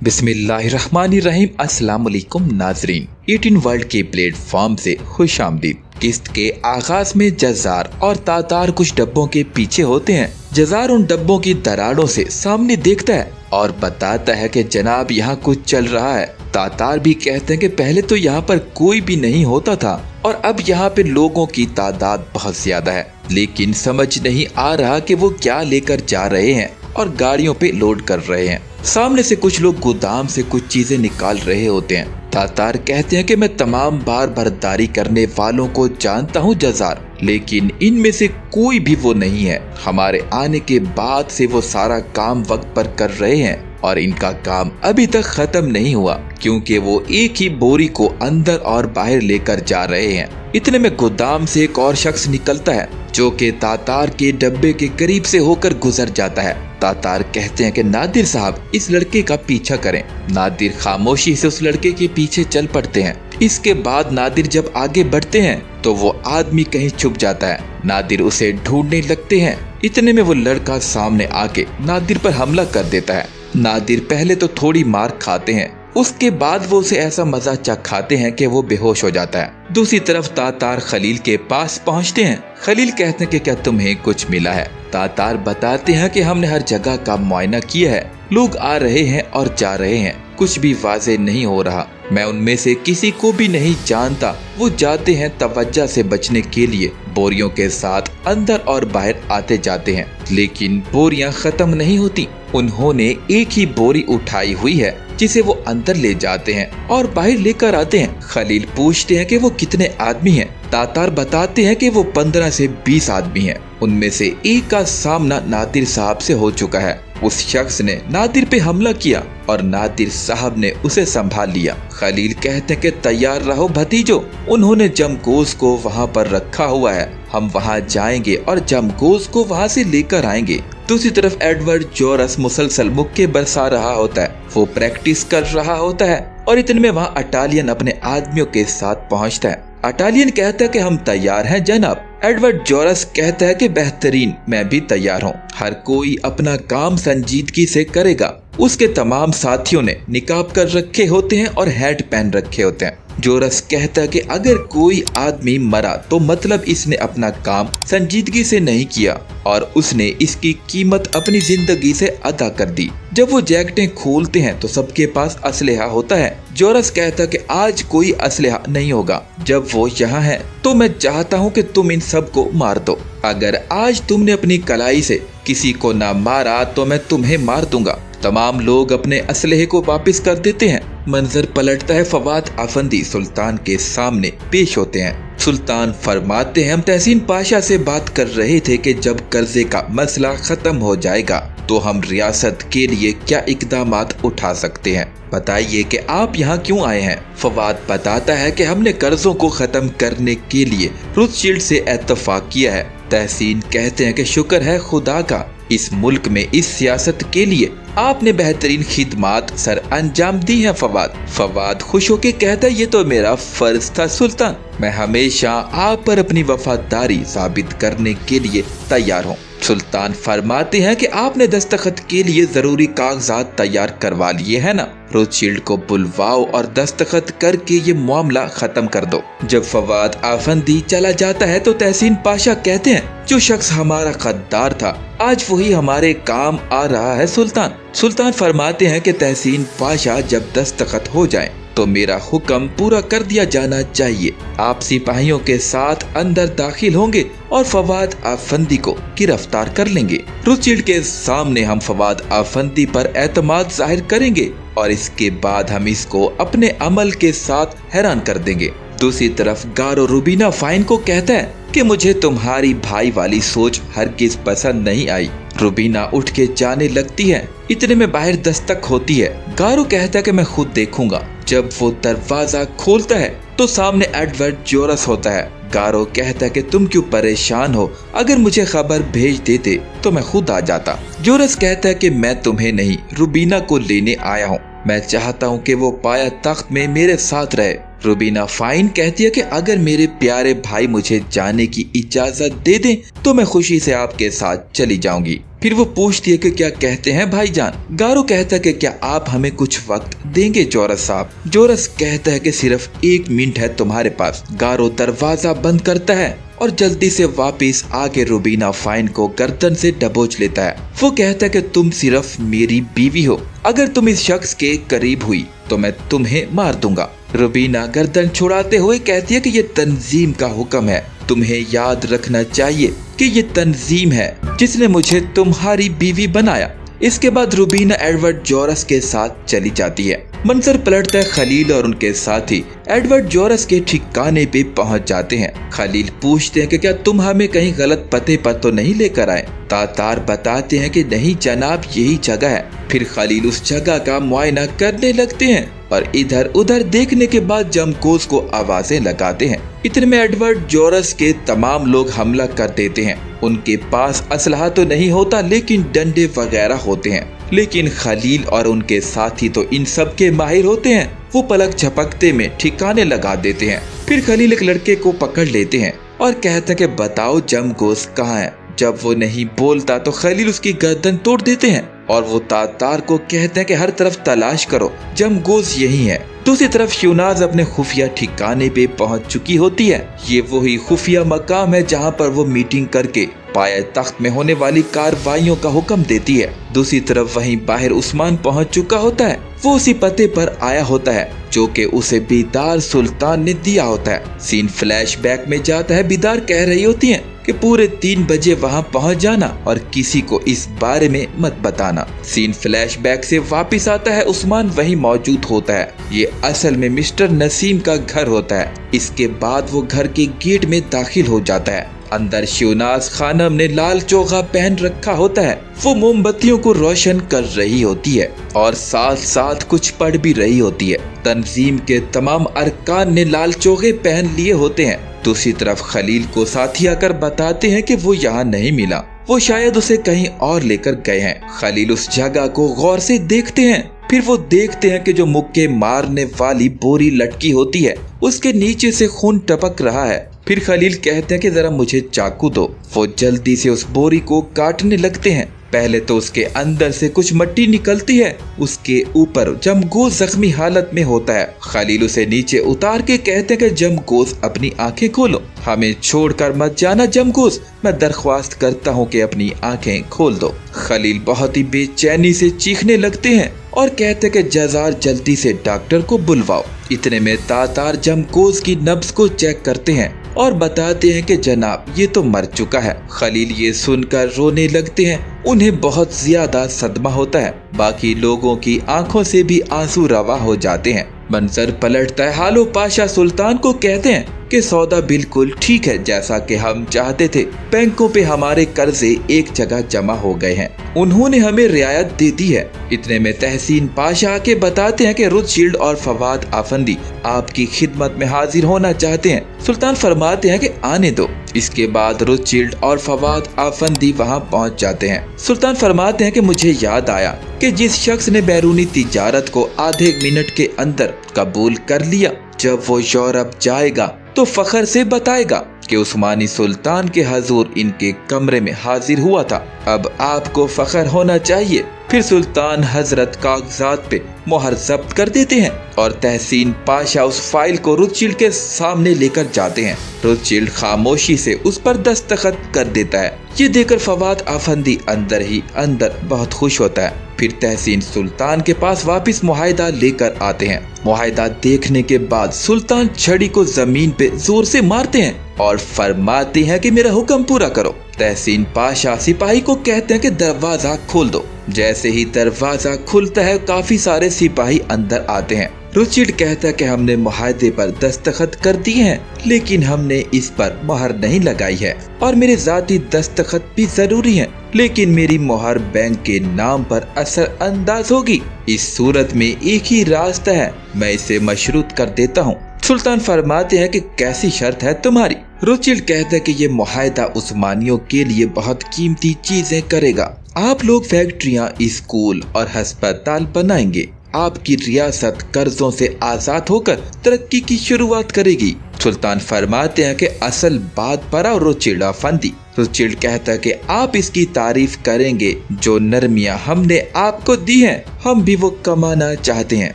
बिस्मिल्लाहिर्रहमानिर्रहीम। अस्सलाम वालेकुम नाजरीन, 18 वर्ल्ड के प्लेटफॉर्म से खुश आमदीद। किस्त के आगाज में जज़ार और तातार कुछ डब्बों के पीछे होते हैं। जज़ार उन डब्बों की दरारों से सामने देखता है और बताता है कि जनाब यहाँ कुछ चल रहा है। तातार भी कहते हैं कि पहले तो यहाँ पर कोई भी नहीं होता था और अब यहाँ पे लोगों की तादाद बहुत ज्यादा है, लेकिन समझ नहीं आ रहा कि वो क्या लेकर जा रहे हैं और गाड़ियों पे लोड कर रहे हैं। सामने से कुछ लोग गोदाम से कुछ चीजें निकाल रहे होते हैं। तातार कहते हैं कि मैं तमाम बार बर्दारी करने वालों को जानता हूँ जज़ार, लेकिन इनमें से कोई भी वो नहीं है। हमारे आने के बाद से वो सारा काम वक्त पर कर रहे हैं और इनका काम अभी तक खत्म नहीं हुआ, क्योंकि वो एक ही बोरी को अंदर और बाहर लेकर जा रहे हैं। इतने में गोदाम से एक और शख्स निकलता है जो कि तातार के डब्बे के करीब से होकर गुजर जाता है। तातार कहते हैं कि नादिर साहब, इस लड़के का पीछा करें। नादिर खामोशी से उस लड़के के पीछे चल पड़ते हैं। इसके बाद नादिर जब आगे बढ़ते हैं तो वो आदमी कहीं छुप जाता है। नादिर उसे ढूंढने लगते हैं। इतने में वो लड़का सामने आके नादिर पर हमला कर देता है। नादिर पहले तो थोड़ी मार खाते हैं, उसके बाद वो उसे ऐसा मजा चखाते हैं कि वो बेहोश हो जाता है। दूसरी तरफ तातार खलील के पास पहुंचते हैं। खलील कहते हैं कि क्या तुम्हें कुछ मिला है? तातार बताते हैं कि हमने हर जगह का मुआयना किया है, लोग आ रहे हैं और जा रहे हैं, कुछ भी वाज़ेह नहीं हो रहा। मैं उनमें से किसी को भी नहीं जानता। वो जाते हैं तवज्जो से बचने के लिए, बोरियों के साथ अंदर और बाहर आते जाते हैं, लेकिन बोरियां खत्म नहीं होती। उन्होंने एक ही बोरी उठाई हुई है जिसे वो अंदर ले जाते हैं और बाहर लेकर आते हैं। खलील पूछते हैं कि वो कितने आदमी हैं। तातार बताते हैं कि वो 15 से 20 आदमी हैं। उनमें से एक का सामना नादिर साहब से हो चुका है। उस शख्स ने नादिर पे हमला किया और नादिर साहब ने उसे संभाल लिया। खलील कहते हैं कि तैयार रहो भतीजो, उन्होंने जमगोश को वहाँ पर रखा हुआ है, हम वहाँ जाएंगे और जमगोश को वहाँ से लेकर आएंगे। दूसरी तरफ एडवर्ड जोरस मुसलसल मुक्के बरसा रहा होता है। वो प्रैक्टिस कर रहा होता है और इतने में वहाँ अटालियन अपने आदमियों के साथ पहुँचता है। अटालियन कहता है कि हम तैयार हैं जनाब। एडवर्ड जोरस कहता है कि बेहतरीन, मैं भी तैयार हूँ। हर कोई अपना काम संजीदगी से करेगा। उसके तमाम साथियों ने निकाब कर रखे होते हैं और हैट पहन रखे होते हैं। जोरस कहता है कि अगर कोई आदमी मरा तो मतलब इसने अपना काम संजीदगी से नहीं किया और उसने इसकी कीमत अपनी जिंदगी से अदा कर दी। जब वो जैकेटें खोलते हैं तो सबके पास असलहा होता है। जोरस कहता है कि आज कोई असलहा नहीं होगा। जब वो यहाँ है तो मैं चाहता हूँ कि तुम इन सब को मार दो। अगर आज तुमने अपनी कलाई से किसी को ना मारा तो मैं तुम्हें मार दूंगा। तमाम लोग अपने असलहे को वापस कर देते हैं। मंजर पलटता है। फवाद अफंदी सुल्तान के सामने पेश होते हैं। सुल्तान फरमाते हैं, हम तहसीन पाशा से बात कर रहे थे कि जब कर्जे का मसला खत्म हो जाएगा तो हम रियासत के लिए क्या इकदामात उठा सकते हैं, बताइए कि आप यहाँ क्यों आए हैं। फवाद बताता है कि हमने कर्जों को खत्म करने के लिए रोथशील्ड से इत्तफाक किया है। तहसीन कहते हैं कि शुक्र है खुदा का, इस मुल्क में इस सियासत के लिए आपने बेहतरीन खिदमात सर अंजाम दी है। फवाद खुश होकर कहता है, ये तो मेरा फर्ज था सुल्तान, मैं हमेशा आप पर अपनी वफादारी साबित करने के लिए तैयार हूँ। सुल्तान फरमाते हैं कि आपने दस्तखत के लिए जरूरी कागजात तैयार करवा लिए है ना, रोथशील्ड को बुलवाओ और दस्तखत करके ये मामला खत्म कर दो। जब फवाद अफंदी चला जाता है तो तहसीन पाशा कहते हैं, जो शख्स हमारा गद्दार था आज वही हमारे काम आ रहा है सुल्तान। सुल्तान फरमाते हैं कि तहसीन पाशा जब दस्तखत हो जाए तो मेरा हुक्म पूरा कर दिया जाना चाहिए। आप सिपाहियों के साथ अंदर दाखिल होंगे और फवाद अफंदी को गिरफ्तार कर लेंगे। रोथशील्ड के सामने हम फवाद अफंदी पर एतमाद जाहिर करेंगे और इसके बाद हम इसको अपने अमल के साथ हैरान कर देंगे। दूसरी तरफ गारो रूबीना फाइन को कहता है कि मुझे तुम्हारी भाई वाली सोच हरगिज पसंद नहीं आई। रूबीना उठ के जाने लगती है। इतने में बाहर दस्तक होती है। गारो कहता है कि मैं खुद देखूंगा। जब वो दरवाजा खोलता है तो सामने एडवर्ड जोरस होता है। गारो कहता है कि तुम क्यों परेशान हो, अगर मुझे खबर भेज देते तो मैं खुद आ जाता। जोरस कहता है कि मैं तुम्हें नहीं, रूबीना को लेने आया हूँ। मैं चाहता हूँ कि वो पाया तख्त में मेरे साथ रहे। रूबीना फाइन कहती है कि अगर मेरे प्यारे भाई मुझे जाने की इजाजत दे दें तो मैं खुशी से आपके साथ चली जाऊंगी। फिर वो पूछती है कि क्या कहते हैं भाईजान। गारो कहता है कि क्या आप हमें कुछ वक्त देंगे जोरस साहब। जोरस कहता है कि सिर्फ 1 मिनट है तुम्हारे पास। गारो दरवाजा बंद करता है और जल्दी से वापस आके रूबीना फाइन को गर्दन से दबोच लेता है। वो कहता है कि तुम सिर्फ मेरी बीवी हो, अगर तुम इस शख्स के करीब हुई तो मैं तुम्हें मार दूंगा। रूबीना गर्दन छुड़ाते हुए कहती है कि ये तंजीम का हुक्म है, तुम्हें याद रखना चाहिए कि ये तंजीम है जिसने मुझे तुम्हारी बीवी बनाया। इसके बाद रूबीना एडवर्ड जोरस के साथ चली जाती है। मंजर पलटता है खलील और उनके साथी एडवर्ड जोरस के ठिकाने पे पहुंच जाते हैं। खलील पूछते हैं कि क्या तुम हमें कहीं गलत पते पर तो नहीं लेकर आए। तातार बताते हैं कि नहीं जनाब, यही जगह है। फिर खलील उस जगह का मुआयना करने लगते हैं और इधर उधर देखने के बाद जमकोस को आवाजें लगाते हैं। इतने में एडवर्ड जोरस के तमाम लोग हमला कर देते हैं। उनके पास असलहा तो नहीं होता लेकिन डंडे वगैरह होते हैं। लेकिन खलील और उनके साथी तो इन सब के माहिर होते हैं। वो पलक झपकते में ठिकाने लगा देते हैं। फिर खलील एक लड़के को पकड़ लेते हैं और कहते हैं कि बताओ जमकोस कहाँ है। जब वो नहीं बोलता तो खलील उसकी गर्दन तोड़ देते हैं और वो तातार को कहते हैं कि हर तरफ तलाश करो, जमगोस यही है। दूसरी तरफ शहनाज अपने खुफिया ठिकाने पे पहुंच चुकी होती है। ये वही खुफिया मकाम है जहां पर वो मीटिंग करके पाया तख्त में होने वाली कार्रवाइयों का हुक्म देती है। दूसरी तरफ वहीं बाहर उस्मान पहुंच चुका होता है। वो उसी पते पर आया होता है जो कि उसे बीदार सुल्तान ने दिया होता है। सीन फ्लैशबैक में जाता है। बीदार कह रही होती है कि पूरे 3 बजे वहां पहुंच जाना और किसी को इस बारे में मत बताना। सीन फ्लैशबैक से वापस आता है। उस्मान वहीं मौजूद होता है। ये असल में मिस्टर नसीम का घर होता है। इसके बाद वो घर के गेट में दाखिल हो जाता है। अंदर शहनाज खानम ने लाल चोगा पहन रखा होता है। वो मोमबत्तियों को रोशन कर रही होती है और साथ साथ कुछ पढ़ भी रही होती है। तंजीम के तमाम अरकान ने लाल चोगे पहन लिए होते हैं। दूसरी तरफ खलील को साथी आकर बताते हैं कि वो यहाँ नहीं मिला, वो शायद उसे कहीं और लेकर गए हैं। खलील उस जगह को गौर से देखते हैं। फिर वो देखते हैं कि जो मुक्के मारने वाली बोरी लटकी होती है उसके नीचे से खून टपक रहा है। फिर खलील कहते हैं कि जरा मुझे चाकू दो। वो जल्दी से उस बोरी को काटने लगते हैं। पहले तो उसके अंदर से कुछ मिट्टी निकलती है। उसके ऊपर जमगोस जख्मी हालत में होता है। खलील उसे नीचे उतार के कहते हैं कि जमगोस अपनी आंखें खोलो, हमें छोड़कर मत जाना जमगोस, मैं दरख्वास्त करता हूँ कि अपनी आंखें खोल दो। खलील बहुत ही बेचैनी से चीखने लगते हैं और कहते कि जजार जल्दी से डॉक्टर को बुलवाओ। इतने में तातार जमगोस की नब्ज को चेक करते हैं और बताते हैं कि जनाब ये तो मर चुका है। खलील ये सुनकर रोने लगते हैं। उन्हें बहुत ज्यादा सदमा होता है। बाकी लोगों की आंखों से भी आंसू रवा हो जाते हैं। मंजर पलटता है। हालो पाशा सुल्तान को कहते हैं कि सौदा बिल्कुल ठीक है जैसा कि हम चाहते थे। बैंकों पे हमारे कर्जे एक जगह जमा हो गए हैं, उन्होंने हमें रियायत दे दी है। इतने में तहसीन पाशा आके बताते हैं कि रोथशील्ड और फवाद आफंदी आपकी खिदमत में हाजिर होना चाहते हैं। सुल्तान फरमाते हैं कि आने दो। इसके बाद रोथशील्ड और फवाद आफंदी वहां पहुंच जाते हैं। सुल्तान फरमाते हैं कि मुझे याद आया कि जिस शख्स ने बैरूनी तिजारत को आधे मिनट के अंदर कबूल कर लिया, जब वो यूरोप जाएगा तो फखर से बताएगा कि उस्मानी सुल्तान के हजूर इनके कमरे में हाजिर हुआ था। अब आपको फखर होना चाहिए। फिर सुल्तान हजरत कागजात पे मोहर जब्त कर देते हैं और तहसीन पाशा उस फाइल को रोथशील्ड के सामने लेकर जाते हैं। रोथशील्ड खामोशी से उस पर दस्तखत कर देता है। ये देखकर फवाद आफंदी अंदर ही अंदर बहुत खुश होता है। फिर तहसीन सुल्तान के पास वापस मुआहिदा लेकर आते हैं। मुआहिदा देखने के बाद सुल्तान छड़ी को जमीन पे जोर से मारते हैं और फरमाते हैं कि मेरा हुक्म पूरा करो। तहसीन पाशा सिपाही को कहते हैं कि दरवाजा खोल दो। जैसे ही दरवाजा खुलता है काफी सारे सिपाही अंदर आते हैं। रोथशील्ड कहता है कि हमने मुआहदे पर दस्तखत कर दिए हैं, लेकिन हमने इस पर मोहर नहीं लगाई है और मेरे जाती दस्तखत भी जरूरी हैं, लेकिन मेरी मोहर बैंक के नाम पर असर अंदाज होगी। इस सूरत में एक ही रास्ता है, मैं इसे मशरूत कर देता हूँ। सुल्तान फरमाते हैं कि कैसी शर्त है तुम्हारी। रोथशील्ड कहता है कि ये मुआहिदा उस्मानियों के लिए बहुत कीमती चीजें करेगा। आप लोग फैक्ट्रियाँ, स्कूल और अस्पताल बनाएंगे। आपकी रियासत कर्जों से आजाद होकर तरक्की की शुरुआत करेगी। सुल्तान फरमाते हैं कि असल बात पर आओ रोथशिल्ड अफंदी। रोथशिल्ड कहता है कि आप इसकी तारीफ करेंगे जो नरमियां हमने आपको दी हैं, हम भी वो कमाना चाहते हैं।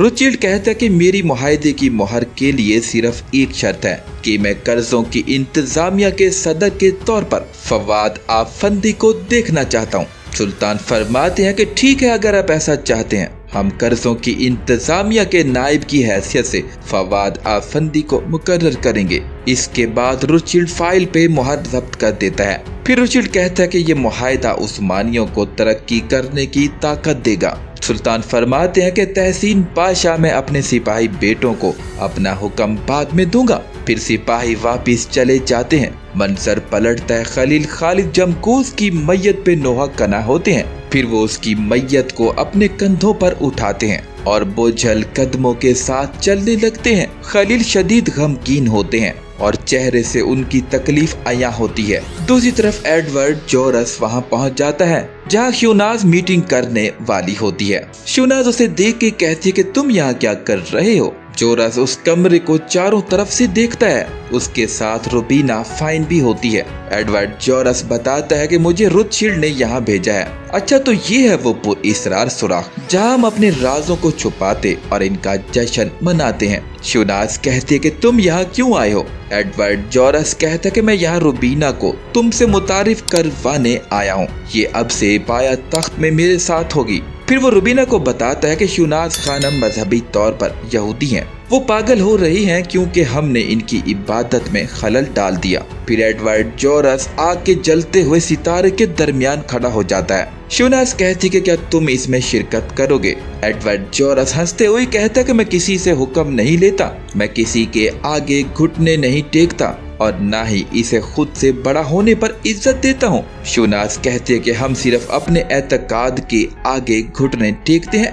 रोथशिल्ड कहता है कि मेरी मुआहदे की मोहर के लिए सिर्फ एक शर्त है कि मैं कर्जों की इंतजामिया के सदर के तौर पर फवाद अफंदी को देखना चाहता हूँ। सुल्तान फरमाते हैं कि ठीक है, अगर आप ऐसा चाहते हैं हम कर्जों की इंतजामिया के नायब की हैसियत से फवाद अफंदी को मुकर्रर करेंगे। इसके बाद रोथशिल्ड फाइल पे मुहर जब्त कर देता है। फिर रोथशिल्ड कहता है कि ये मुआहदा उस्मानियों को तरक्की करने की ताकत देगा। सुल्तान फरमाते हैं कि तहसीन पाशा में अपने सिपाही बेटों को अपना हुक्म बाद में दूंगा। फिर सिपाही वापिस चले जाते हैं। मंजर पलटता है, खलील खालिद जमकूस की मैयत पे नोहा कना होते हैं। फिर वो उसकी मैयत को अपने कंधों पर उठाते हैं और बोझल कदमों के साथ चलने लगते हैं। खलील शदीद गमगीन होते हैं और चेहरे से उनकी तकलीफ आया होती है। दूसरी तरफ एडवर्ड जोरस वहां पहुंच जाता है जहां शूनाज मीटिंग करने वाली होती है। शूनाज उसे देख के कहती है कि तुम यहाँ क्या कर रहे हो। जोरस उस कमरे को चारों तरफ से देखता है। उसके साथ रुबीना फाइन भी होती है। एडवर्ड जोरस बताता है कि मुझे रोथशिल्ड ने यहाँ भेजा है। अच्छा, तो ये है वो पुरअसरार सुराख जहाँ हम अपने राजों को छुपाते और इनका जश्न मनाते हैं। शूनाज कहती है कि तुम यहाँ क्यों आए हो। एडवर्ड जोरस कहता है कि मैं यहाँ रुबीना को तुमसे मुतारिफ करवाने आया हूँ। ये अब से पाया तख्त में मेरे साथ होगी। फिर वो रुबीना को बताता है कि शूनाज खानम मजहबी तौर पर यहूदी हैं। वो पागल हो रही हैं क्योंकि हमने इनकी इबादत में खलल डाल दिया। फिर एडवर्ड जोरस आग के जलते हुए सितारे के दरमियान खड़ा हो जाता है। शूनाज कहती कि क्या तुम इसमें शिरकत करोगे। एडवर्ड जोरस हंसते हुए कहता कि मैं किसी से हुक्म नहीं लेता, मैं किसी के आगे घुटने नहीं टेकता और ना ही इसे खुद से बड़ा होने पर इज्जत देता हूँ। शूनाज कहते हैं कि हम सिर्फ अपने एतकाद के आगे घुटने टेकते हैं।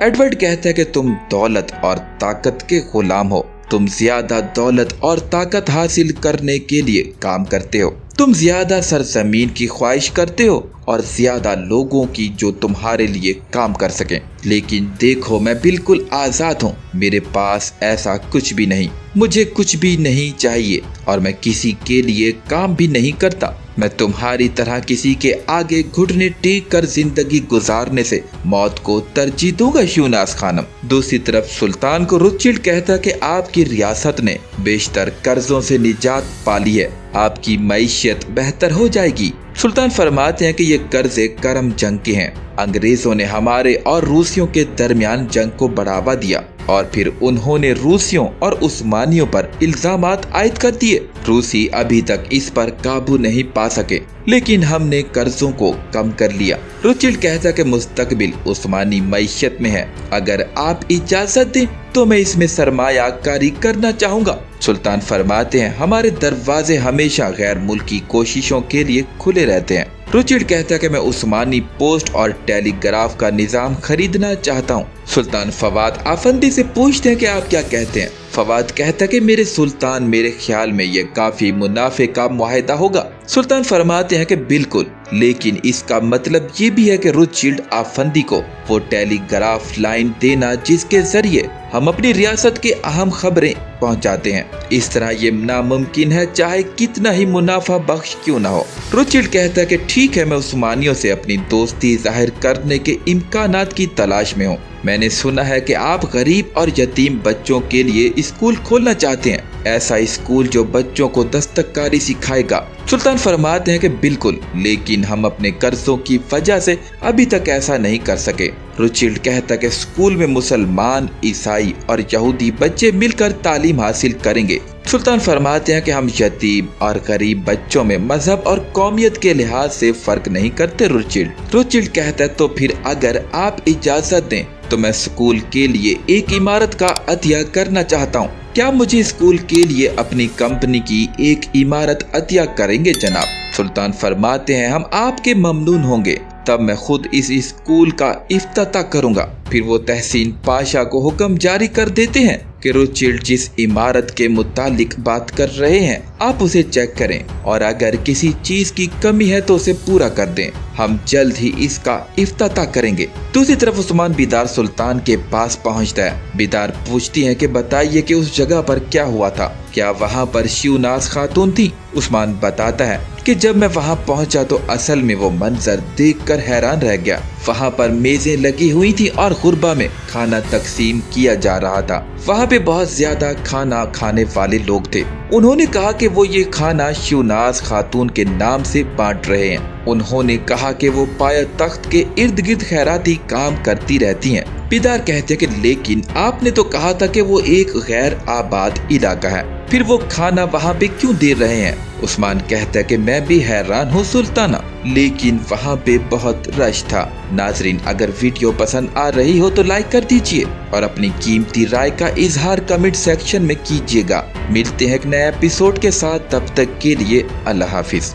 एडवर्ड कहता है कि तुम दौलत और ताकत के गुलाम हो। तुम ज्यादा दौलत और ताकत हासिल करने के लिए काम करते हो। तुम ज्यादा सरजमीन की ख्वाहिश करते हो और ज्यादा लोगों की जो तुम्हारे लिए काम कर सकें। लेकिन देखो, मैं बिल्कुल आजाद हूँ। मेरे पास ऐसा कुछ भी नहीं। मुझे कुछ भी नहीं चाहिए और मैं किसी के लिए काम भी नहीं करता। मैं तुम्हारी तरह किसी के आगे घुटने टेक कर जिंदगी गुजारने से मौत को तरजीह दूंगा शूनाज खानम। दूसरी तरफ सुल्तान को रोथशिल्ड कहता कि आपकी रियासत ने बेशतर कर्जों से निजात पाली है, आपकी मईशत बेहतर हो जाएगी। सुल्तान फरमाते हैं कि ये कर्जे करम जंग के हैं। अंग्रेजों ने हमारे और रूसियों के दरमियान जंग को बढ़ावा दिया और फिर उन्होंने रूसियों और उस्मानियों पर इल्जामात आयद कर दिए। रूसी अभी तक इस पर काबू नहीं पा सके, लेकिन हमने कर्जों को कम कर लिया। रोथशिल्ड कहता कि मुस्तकबिल उस्मानी मईशत में है। अगर आप इजाजत दें तो मैं इसमें सरमायाकारी करना चाहूँगा। सुल्तान फरमाते हैं हमारे दरवाजे हमेशा गैर मुल्की कोशिशों के लिए खुले रहते हैं। रोथशिल्ड कहता है कि मैं उस्मानी पोस्ट और टेलीग्राफ का निजाम खरीदना चाहता हूँ। सुल्तान फवाद अफंदी से पूछते हैं कि आप क्या कहते हैं। फवाद कहता है कि मेरे सुल्तान, मेरे ख्याल में ये काफी मुनाफे का मुआहदा होगा। सुल्तान फरमाते हैं कि बिल्कुल, लेकिन इसका मतलब ये भी है कि रोथशिल्ड अफंदी को वो टेलीग्राफ लाइन देना जिसके जरिए हम अपनी रियासत के अहम खबरें पहुंचाते हैं। इस तरह ये नामुमकिन है, चाहे कितना ही मुनाफा बख्श क्यों ना हो। रोथशिल्ड कहता है कि ठीक है, मैं उस्मानियों से अपनी दोस्ती जाहिर करने के इम्कानात की तलाश में हूँ। मैंने सुना है कि आप गरीब और यतीम बच्चों के लिए स्कूल खोलना चाहते हैं, ऐसा स्कूल जो बच्चों को दस्तकारी सिखाएगा। सुल्तान फरमाते हैं कि बिल्कुल, लेकिन हम अपने कर्जों की वजह से अभी तक ऐसा नहीं कर सके। रोथशिल्ड कहता है कि स्कूल में मुसलमान, ईसाई और यहूदी बच्चे मिलकर तालीम हासिल करेंगे। सुल्तान फरमाते हैं कि हम यतीम और गरीब बच्चों में मजहब और कौमियत के लिहाज से फर्क नहीं करते। रोथशिल्ड कहता है तो फिर अगर आप इजाजत दें तो मैं स्कूल के लिए एक इमारत का अतिया करना चाहता हूँ। क्या मुझे स्कूल के लिए अपनी कंपनी की एक इमारत अतिया करेंगे जनाब? सुल्तान फरमाते हैं हम आपके ममनून होंगे, तब मैं खुद इस स्कूल का इफ्तिताह करूंगा। फिर वो तहसीन पाशा को हुक्म जारी कर देते हैं कि रोथशिल्ड जिस इमारत के मुतालिक बात कर रहे हैं आप उसे चेक करें और अगर किसी चीज की कमी है तो उसे पूरा कर दें। हम जल्द ही इसका इफ्तिताह करेंगे। दूसरी तरफ उस्मान बिदार सुल्तान के पास पहुंचता है। बिदार पूछती है कि बताइए कि उस जगह पर क्या हुआ था, क्या वहाँ पर शिवनाज खातून थी? उस्मान बताता है कि जब मैं वहाँ पहुँचा तो असल में वो मंजर देखकर हैरान रह गया। वहाँ पर मेजें लगी हुई थी और गुरबा में खाना तकसीम किया जा रहा था। वहाँ पे बहुत ज्यादा खाना खाने वाले लोग थे। उन्होंने कहा कि वो ये खाना शिवनाज खातून के नाम से बांट रहे हैं। उन्होंने कहा कि वो पाया तख्त के इर्द गिर्द खैराती काम करती रहती हैं। बिदार कहते कि लेकिन आपने तो कहा था कि वो एक गैर आबाद इलाका है, फिर वो खाना वहाँ पे क्यों दे रहे हैं? उस्मान कहता है कि मैं भी हैरान हूँ सुल्ताना, लेकिन वहाँ पे बहुत रश था। नाजरीन, अगर वीडियो पसंद आ रही हो तो लाइक कर दीजिए और अपनी कीमती राय का इजहार कमेंट सेक्शन में कीजिएगा। मिलते हैं एक नए एपिसोड के साथ, तब तक के लिए अल्लाह हाफिज।